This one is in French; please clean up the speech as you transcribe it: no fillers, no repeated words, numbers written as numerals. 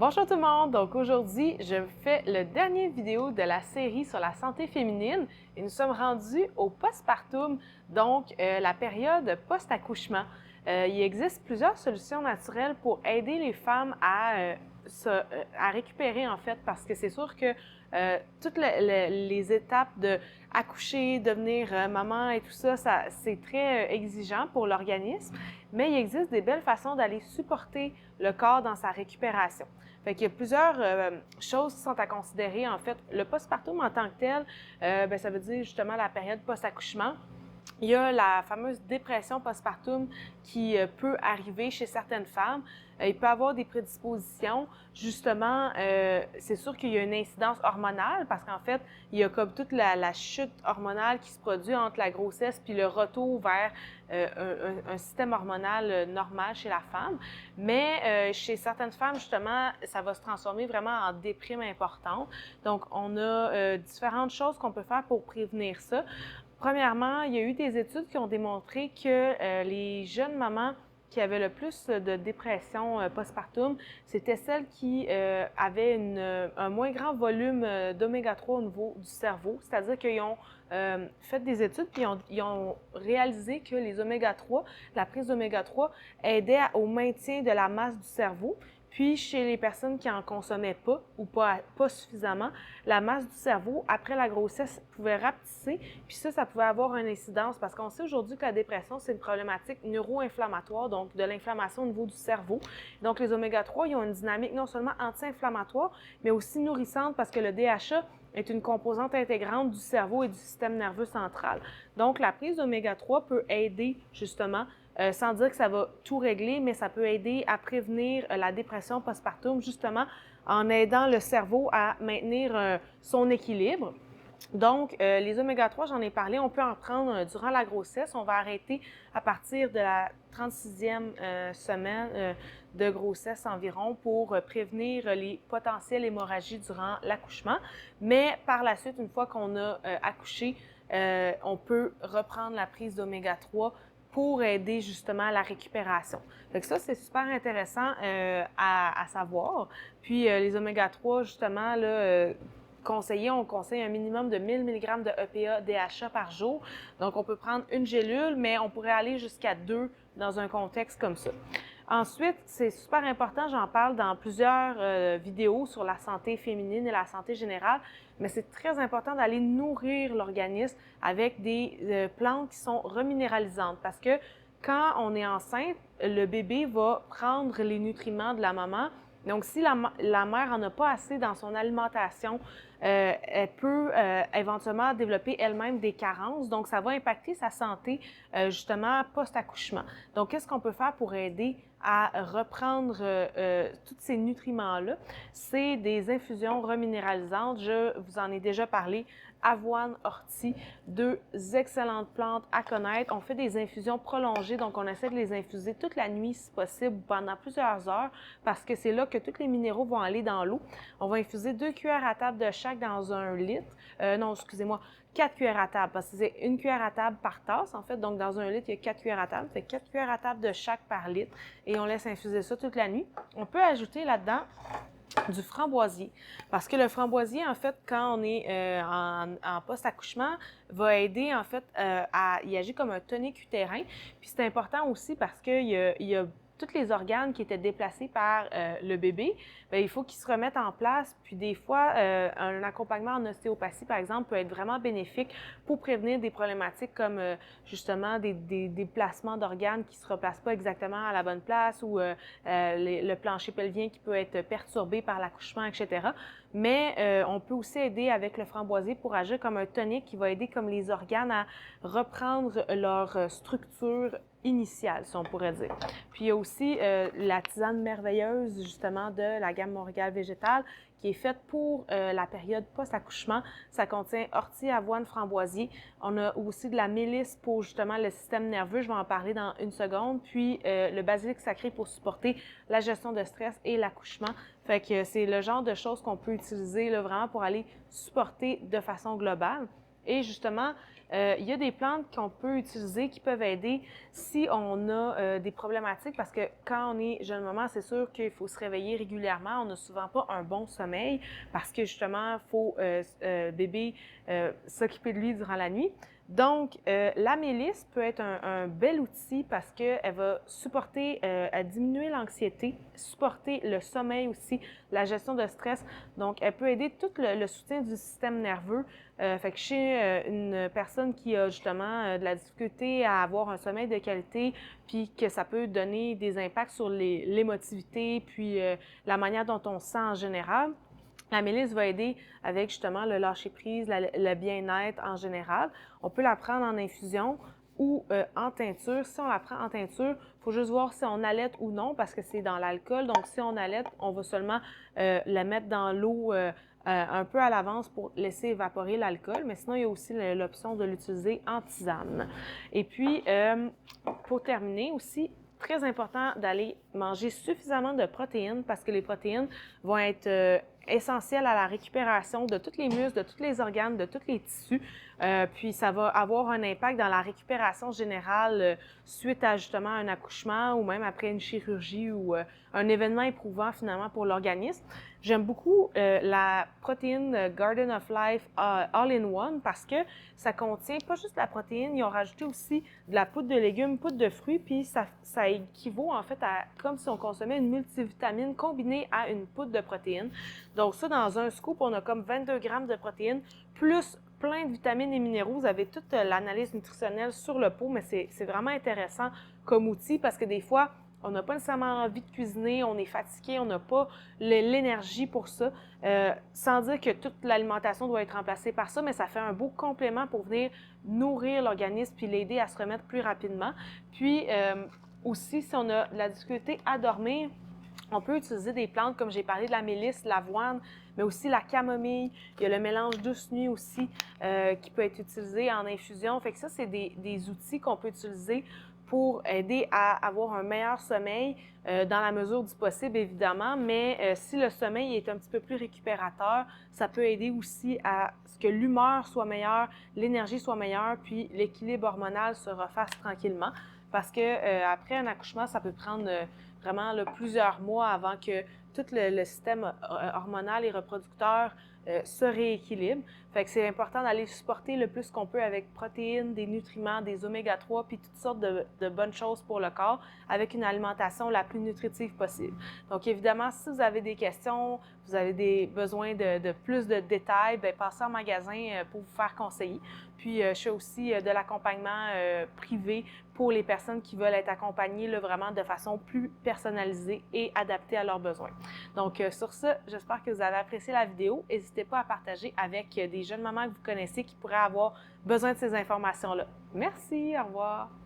Bonjour tout le monde! Donc aujourd'hui, je fais le dernier vidéo de la série sur la santé féminine et nous sommes rendus au postpartum, donc la période post-accouchement. Il existe plusieurs solutions naturelles pour aider les femmes à récupérer en fait, parce que c'est sûr que toutes les étapes de accoucher, devenir maman et tout ça, c'est très exigeant pour l'organisme, mais il existe des belles façons d'aller supporter le corps dans sa récupération. Fait qu'il y a plusieurs choses qui sont à considérer. En fait, le postpartum en tant que tel, ça veut dire justement la période post-accouchement. Il y a la fameuse dépression postpartum qui peut arriver chez certaines femmes. Il peut y avoir des prédispositions. Justement, c'est sûr qu'il y a une incidence hormonale parce qu'en fait, il y a comme toute la chute hormonale qui se produit entre la grossesse puis le retour vers un système hormonal normal chez la femme. Mais chez certaines femmes, justement, ça va se transformer vraiment en déprime importante. Donc, on a différentes choses qu'on peut faire pour prévenir ça. Premièrement, il y a eu des études qui ont démontré que les jeunes mamans qui avaient le plus de dépression postpartum, c'était celles qui avaient un moins grand volume d'oméga 3 au niveau du cerveau. C'est-à-dire qu'ils ont fait des études puis ils ont réalisé que les oméga 3, la prise d'oméga 3 aidait au maintien de la masse du cerveau. Puis, chez les personnes qui n'en consommaient pas ou pas suffisamment, la masse du cerveau, après la grossesse, pouvait rapetisser. Puis ça pouvait avoir une incidence parce qu'on sait aujourd'hui que la dépression, c'est une problématique neuro-inflammatoire, donc de l'inflammation au niveau du cerveau. Donc, les oméga 3, ils ont une dynamique non seulement anti-inflammatoire, mais aussi nourrissante parce que le DHA est une composante intégrante du cerveau et du système nerveux central. Donc, la prise d'oméga 3 peut aider justement sans dire que ça va tout régler, mais ça peut aider à prévenir la dépression postpartum, justement en aidant le cerveau à maintenir son équilibre. Donc, les oméga 3, j'en ai parlé, on peut en prendre durant la grossesse. On va arrêter à partir de la 36e semaine de grossesse environ pour prévenir les potentielles hémorragies durant l'accouchement. Mais par la suite, une fois qu'on a accouché, on peut reprendre la prise d'oméga 3 pour aider justement à la récupération. Donc ça, c'est super intéressant à savoir. Puis les oméga 3, justement, là, on conseille un minimum de 1000 mg de EPA DHA par jour. Donc, on peut prendre une gélule, mais on pourrait aller jusqu'à 2 dans un contexte comme ça. Ensuite, c'est super important, j'en parle dans plusieurs vidéos sur la santé féminine et la santé générale, mais c'est très important d'aller nourrir l'organisme avec des plantes qui sont reminéralisantes parce que quand on est enceinte, le bébé va prendre les nutriments de la maman. Donc, si la mère n'en a pas assez dans son alimentation, elle peut éventuellement développer elle-même des carences. Donc, ça va impacter sa santé, justement, post-accouchement. Donc, qu'est-ce qu'on peut faire pour aider à reprendre tous ces nutriments-là? C'est des infusions reminéralisantes. Je vous en ai déjà parlé. Avoine, ortie, deux excellentes plantes à connaître. On fait des infusions prolongées, donc on essaie de les infuser toute la nuit si possible, pendant plusieurs heures, parce que c'est là que tous les minéraux vont aller dans l'eau. On va infuser 2 cuillères à table de chaque dans 1 litre. Non, excusez-moi, 4 cuillères à table, parce que c'est 1 cuillère à table par tasse, en fait. Donc, dans 1 litre, il y a 4 cuillères à table. Ça fait 4 cuillères à table de chaque par litre. Et on laisse infuser ça toute la nuit. On peut ajouter là-dedans du framboisier. Parce que le framboisier, en fait, quand on est en post-accouchement, va aider, en fait, il agit comme un tonique utérin. Puis c'est important aussi parce qu'il y a tous les organes qui étaient déplacés par le bébé, bien, il faut qu'ils se remettent en place. Puis des fois, un accompagnement en ostéopathie, par exemple, peut être vraiment bénéfique pour prévenir des problématiques comme justement des déplacements d'organes qui ne se replacent pas exactement à la bonne place ou le plancher pelvien qui peut être perturbé par l'accouchement, etc. Mais on peut aussi aider avec le framboisier pour agir comme un tonique qui va aider comme les organes à reprendre leur structure initiale, si on pourrait dire. Puis il y a aussi la tisane merveilleuse, justement, de la gamme Montréal végétale, qui est faite pour la période post-accouchement. Ça contient ortie, avoine, framboisier. On a aussi de la mélisse pour, justement, le système nerveux. Je vais en parler dans une seconde. Puis le basilic sacré pour supporter la gestion de stress et l'accouchement. Fait que c'est le genre de choses qu'on peut utiliser là, vraiment pour aller supporter de façon globale. Et justement, Il y a des plantes qu'on peut utiliser qui peuvent aider si on a des problématiques parce que quand on est jeune maman, c'est sûr qu'il faut se réveiller régulièrement. On n'a souvent pas un bon sommeil parce que justement, il faut bébé s'occuper de lui durant la nuit. Donc, la mélisse peut être un bel outil parce qu'elle va supporter, à diminuer l'anxiété, supporter le sommeil aussi, la gestion de stress. Donc, elle peut aider tout le soutien du système nerveux. Fait que chez une personne qui a justement de la difficulté à avoir un sommeil de qualité, puis que ça peut donner des impacts sur l'émotivité, puis la manière dont on se sent en général, la mélisse va aider avec justement le lâcher-prise, le bien-être en général. On peut la prendre en infusion ou en teinture. Si on la prend en teinture, il faut juste voir si on allaite ou non parce que c'est dans l'alcool. Donc, si on allaite, on va seulement la mettre dans l'eau un peu à l'avance pour laisser évaporer l'alcool. Mais sinon, il y a aussi l'option de l'utiliser en tisane. Et puis, pour terminer aussi, très important d'aller manger suffisamment de protéines parce que les protéines vont être essentielles à la récupération de tous les muscles, de tous les organes, de tous les tissus. Puis ça va avoir un impact dans la récupération générale suite à justement un accouchement ou même après une chirurgie ou un événement éprouvant finalement pour l'organisme. J'aime beaucoup la protéine Garden of Life All-in-One parce que ça contient pas juste la protéine, ils ont rajouté aussi de la poudre de légumes, poudre de fruits, puis ça équivaut en fait à comme si on consommait une multivitamine combinée à une poudre de protéines. Donc ça, dans un scoop, on a comme 22 grammes de protéines, plus plein de vitamines et minéraux. Vous avez toute l'analyse nutritionnelle sur le pot, mais c'est vraiment intéressant comme outil parce que des fois, on n'a pas nécessairement envie de cuisiner, on est fatigué, on n'a pas l'énergie pour ça. Sans dire que toute l'alimentation doit être remplacée par ça, mais ça fait un beau complément pour venir nourrir l'organisme puis l'aider à se remettre plus rapidement. Puis aussi, si on a de la difficulté à dormir, on peut utiliser des plantes comme j'ai parlé de la mélisse, l'avoine, mais aussi la camomille. Il y a le mélange douce nuit aussi qui peut être utilisé en infusion. Fait que ça, c'est des outils qu'on peut utiliser pour aider à avoir un meilleur sommeil dans la mesure du possible, évidemment. Mais si le sommeil est un petit peu plus récupérateur, ça peut aider aussi à ce que l'humeur soit meilleure, l'énergie soit meilleure, puis l'équilibre hormonal se refasse tranquillement. Parce que après un accouchement, ça peut prendre vraiment plusieurs mois avant que tout le système hormonal et reproducteur se rééquilibre. Fait que c'est important d'aller supporter le plus qu'on peut avec protéines, des nutriments, des oméga-3, puis toutes sortes de bonnes choses pour le corps avec une alimentation la plus nutritive possible. Donc évidemment, si vous avez des questions, vous avez des besoins de plus de détails, bien, passez en magasin pour vous faire conseiller. Puis je fais aussi de l'accompagnement privé pour les personnes qui veulent être accompagnées là, vraiment de façon plus personnalisée et adaptée à leurs besoins. Donc sur ce, j'espère que vous avez apprécié la vidéo. N'hésitez pas à partager avec des jeunes mamans que vous connaissez qui pourraient avoir besoin de ces informations-là. Merci, au revoir!